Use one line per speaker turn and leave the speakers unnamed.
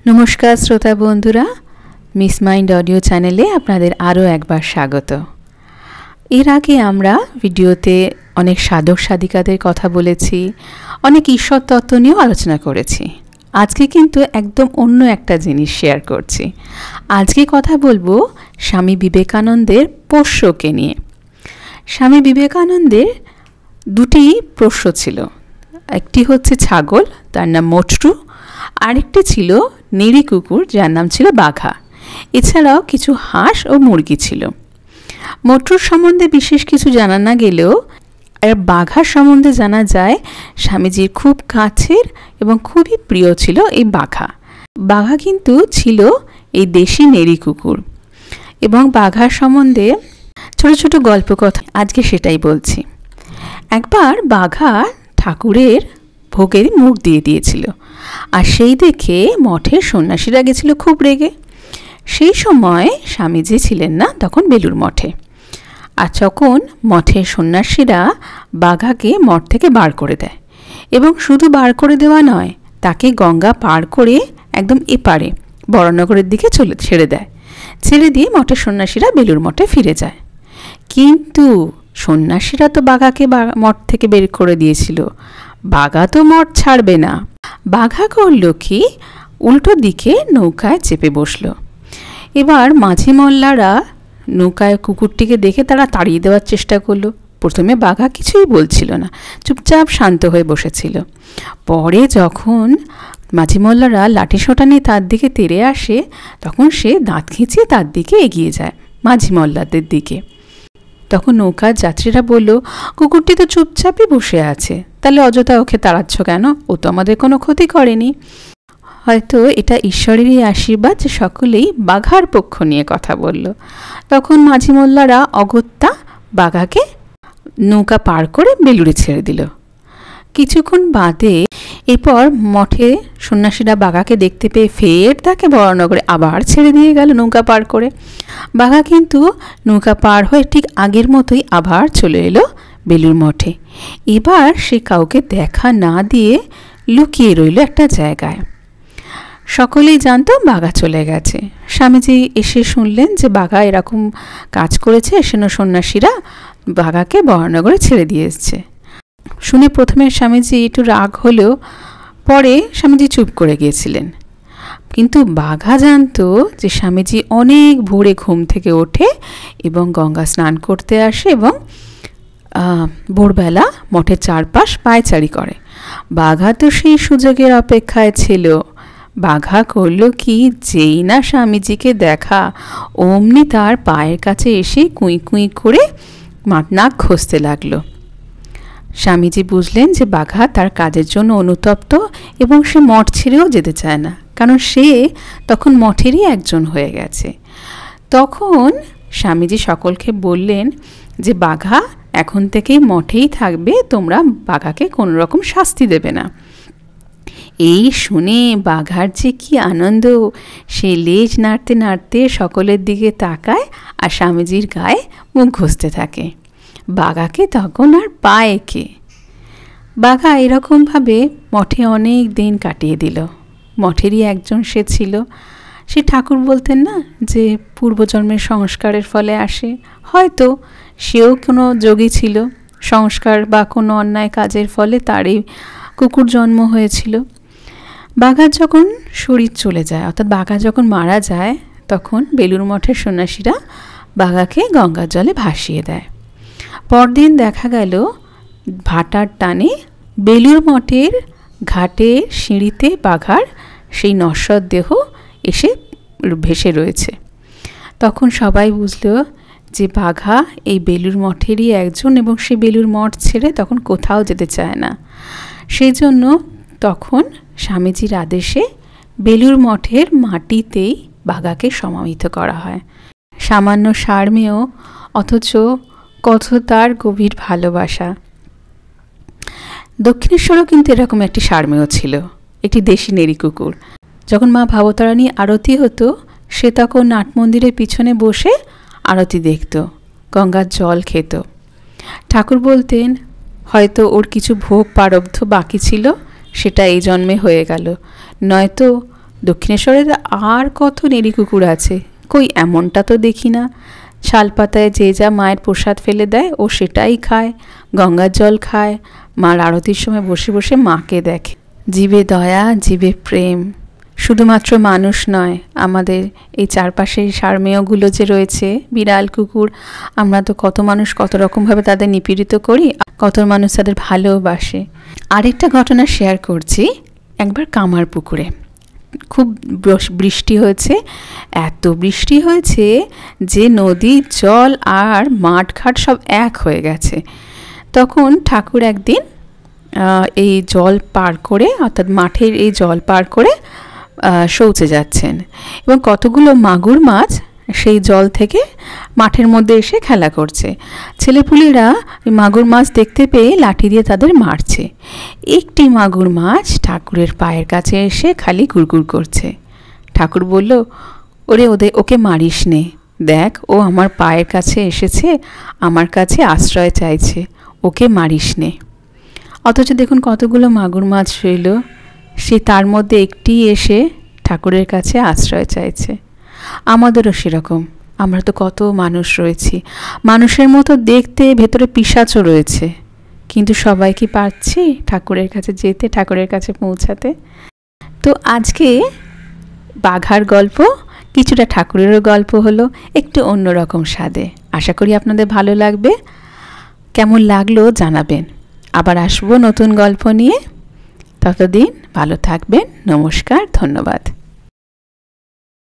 नमस्कार श्रोता बंधुरा मिस माइंड ऑडियो चैनेले आपनादेर आरो एकबार स्वागत। एर आगे आमरा भिडियोते अनेक साधक साधिकादेर कथा बोलेछि, अनेक ईश्वर तत्त्व निये आलोचना करेछि। आजके किन्तु एकदम अन्य एकटा जिनिस शेयर करछि। आजके कथा बोलबो स्वामी विवेकानंदेर पोष्यके निये। स्वामी विवेकानंदेर दुटी पोष्य छिलो, एकटी हच्छे छागल, तार नाम मोटरू, आरेकटी छिलो नेड़ी कुकुर जार नाम छिलो बाघा। एछाड़ाओ किछु हाঁস और मुरगी छिलो। मोटरूर सम्बन्धे विशेष किछु जाना ना गेलेও बाघार सम्बन्धे जाना जाए स्वामीजीर खूब काछेर एबं खूबই प्रिय छिलो এই बाघा। बाघा किन्तु छिलो এই देशी नेड़ी कुकुर एबं बाघार सम्बन्धे छोटो छोटो गल्प कथा आजके सेटाई बोलছি। एकबार बाघा ठाकुरेर भोगेर मुख दिए दिएछिलो আর সেই দেখে মঠের সন্ন্যাসীরা গেছিল খুব রেগে। সেই সময় স্বামীজি ছিলেন না, তখন বেলুর মঠে। আর তখন মঠের সন্ন্যাসীরা বাঘাকে মঠ থেকে বার করে দেয় এবং শুধু বার করে দেওয়া নয়, তাকে গঙ্গা পার করে একদম এপারে বড়নগরের দিকে ছেড়ে দেয়। ছেড়ে দিয়ে মঠের সন্ন্যাসীরা বেলুর মঠে ফিরে যায়। কিন্তু সন্ন্যাসীরা তো বাঘাকে মঠ থেকে বের করে দিয়েছিল, বাঘা তো মঠ ছাড়বে না। বাঘা করল কি, উল্টো দিকে নৌকায় চেপে বসলো। এবার মাঝি মোল্লারা নৌকায় কুকুরটিকে দেখে তারা তাড়িয়ে দেওয়ার চেষ্টা করলো। প্রথমে বাঘা কিছুই বলছিল না, চুপচাপ শান্ত হয়ে বসেছিল। পরে যখন মাঝি মোল্লারা লাঠি সোঁটা নিয়ে তার দিকে তেড়ে আসে, তখন সে দাঁত খিঁচিয়ে তার দিকে এগিয়ে যায়, মাঝি মোল্লাদের দিকে। তখন নৌকার যাত্রীরা বলল, কুকুরটি তো চুপচাপই বসে আছে, তাহলে অযথা ওকে তাড়াচ্ছ কেন? ও তো আমাদের কোনো ক্ষতি করেনি। হয়তো এটা ঈশ্বরেরই আশীর্বাদ যে সকলেই বাঘার পক্ষ নিয়ে কথা বলল। তখন মাঝি মোল্লারা অগত্যা বাঘাকে নৌকা পার করে বেলুড়ে ছেড়ে দিল। কিছুক্ষণ বাদে এরপর মঠে সন্ন্যাসীরা বাঘাকে দেখতে পেয়ে ফের তাকে বড়নগরে আবার ছেড়ে দিয়ে গেল নৌকা পার করে। বাঘা কিন্তু নৌকা পার হয়ে ঠিক আগের মতোই আবার চলে এলো বেলুর মঠে। এবার সে কাউকে দেখা না দিয়ে লুকিয়ে রইল একটা জায়গায়। সকলেই জানতো বাঘা চলে গেছে। স্বামীজি এসে শুনলেন যে বাঘা এরকম কাজ করেছে, সেন সন্ন্যাসীরা বাঘাকে বড়নগরে ছেড়ে দিয়ে এসছে। শুনে প্রথমে স্বামীজি একটু রাগ হলেও পরে স্বামীজি চুপ করে গিয়েছিলেন। কিন্তু বাঘা জানতো যে স্বামীজি অনেক ভোরে ঘুম থেকে ওঠে এবং গঙ্গা স্নান করতে আসে এবং ভোরবেলা মঠের চারপাশ পায়চারি করে। বাঘা তো সেই সুযোগের অপেক্ষায় ছিল। বাঘা করল কি, যেই না স্বামীজিকে দেখা অমনি তার পায়ের কাছে এসে কুঁই কুঁই করে নাক ঘষতে লাগলো। স্বামীজি বুঝলেন যে বাঘা তার কাজের জন্য অনুতপ্ত এবং সে মঠ ছেড়েও যেতে চায় না, কারণ সে তখন মঠেরই একজন হয়ে গেছে। তখন স্বামীজি সকলকে বললেন যে বাঘা এখন থেকেই মঠেই থাকবে, তোমরা বাঘাকে কোনো রকম শাস্তি দেবে না। এই শুনে বাঘার যে কি আনন্দ, সে লেজ নাড়তে নাড়তে সকলের দিকে তাকায় আর স্বামীজির গায়ে মুখ ঘষতে থাকে। বাঘাকে তখন আর পায় কে। বাঘা এরকমভাবে মঠে অনেক দিন কাটিয়ে দিল। মঠেরই একজন সে ছিল। সে ঠাকুর বলতেন না যে পূর্বজন্মের সংস্কারের ফলে আসে, হয়তো সেও কোনো যোগী ছিল, সংস্কার বা কোনো অন্যায় কাজের ফলে তারই কুকুর জন্ম হয়েছিল। বাঘার যখন শরীর চলে যায়, অর্থাৎ বাঘা যখন মারা যায়, তখন বেলুর মঠের সন্ন্যাসীরা বাঘাকে গঙ্গার জলে ভাসিয়ে দেয়। পরদিন দেখা গেল ভাটার টানে বেলুর মঠের ঘাটে সিঁড়িতে বাঘার সেই নশ্বর দেহ এসে ভেসে রয়েছে। তখন সবাই বুঝল যে বাঘা এই বেলুর মঠেরই একজন এবং সে বেলুর মঠ ছেড়ে তখন কোথাও যেতে চায় না। সেই জন্য তখন স্বামীজির আদেশে বেলুর মঠের মাটিতেই বাঘাকে সমাহিত করা হয়। সামান্য সারমেয়, অথচ কত তার গভীর ভালোবাসা। দক্ষিণেশ্বরও কিন্তু এরকম একটি সারমেয় ছিল, একটি দেশি নেড়ি কুকুর। যখন মা ভাবতারানী আরতি হতো, সে তখন নাট মন্দিরের পিছনে বসে আরতি দেখত, গঙ্গার জল খেত। ঠাকুর বলতেন হয়তো ওর কিছু ভোগ প্রারব্ধ বাকি ছিল, সেটা এই জন্মে হয়ে গেল, নয়তো দক্ষিণেশ্বরে আর কত নেড়ি কুকুর আছে, কই এমনটা তো দেখি না। শালপাতায় যে যা মায়ের প্রসাদ ফেলে দেয় ও সেটাই খায়, গঙ্গার জল খায়, মার আরতির সময় বসে বসে মাকে দেখে। জীবে দয়া, জীবে প্রেম। শুধুমাত্র মানুষ নয়, আমাদের এই চারপাশের সারমেয়গুলো যে রয়েছে, বিড়াল কুকুর, আমরা তো কত মানুষ কত রকমভাবে তাদের নিপীড়িত করি, কত মানুষ তাদের ভালোবাসে। আরেকটা ঘটনা শেয়ার করছি। একবার কামারপুকুরে খুব বৃষ্টি হয়েছে, এত বৃষ্টি হয়েছে যে নদীর জল আর মাঠঘাট সব এক হয়ে গেছে। তখন ঠাকুর একদিন এই জল পার করে, অর্থাৎ মাঠের এই জল পার করে শৌচে যাচ্ছেন, এবং কতগুলো মাগুর মাছ সেই জল থেকে মাঠের মধ্যে এসে খেলা করছে। ছেলেপুলেরা মাগুর মাছ দেখতে পেয়ে লাঠি দিয়ে তাদের মারছে। একটি মাগুর মাছ ঠাকুরের পায়ের কাছে এসে খালি গুড়গুড় করছে। ঠাকুর বলল, ওকে মারিস নে, দেখ ও আমার পায়ের কাছে এসেছে, আমার কাছে আশ্রয় চাইছে, ওকে মারিস নে। অথচ দেখুন কতগুলো মাগুর মাছ রইল, সে তার মধ্যে একটি এসে ঠাকুরের কাছে আশ্রয় চাইছে। আমাদেরও সেরকম, আমরা তো কত মানুষ রয়েছি, মানুষের মতো দেখতে, ভেতরে পিশাচও রয়েছে, কিন্তু সবাই কি পারছি ঠাকুরের কাছে যেতে, ঠাকুরের কাছে পৌঁছাতে? তো আজকে বাঘার গল্প, কিছুটা ঠাকুরেরও গল্প হলো, একটু অন্যরকম স্বাদে। আশা করি আপনাদের ভালো লাগবে। কেমন লাগলো জানাবেন। আবার আসবো নতুন গল্প নিয়ে। ততদিন ভালো থাকবেন। নমস্কার, ধন্যবাদ।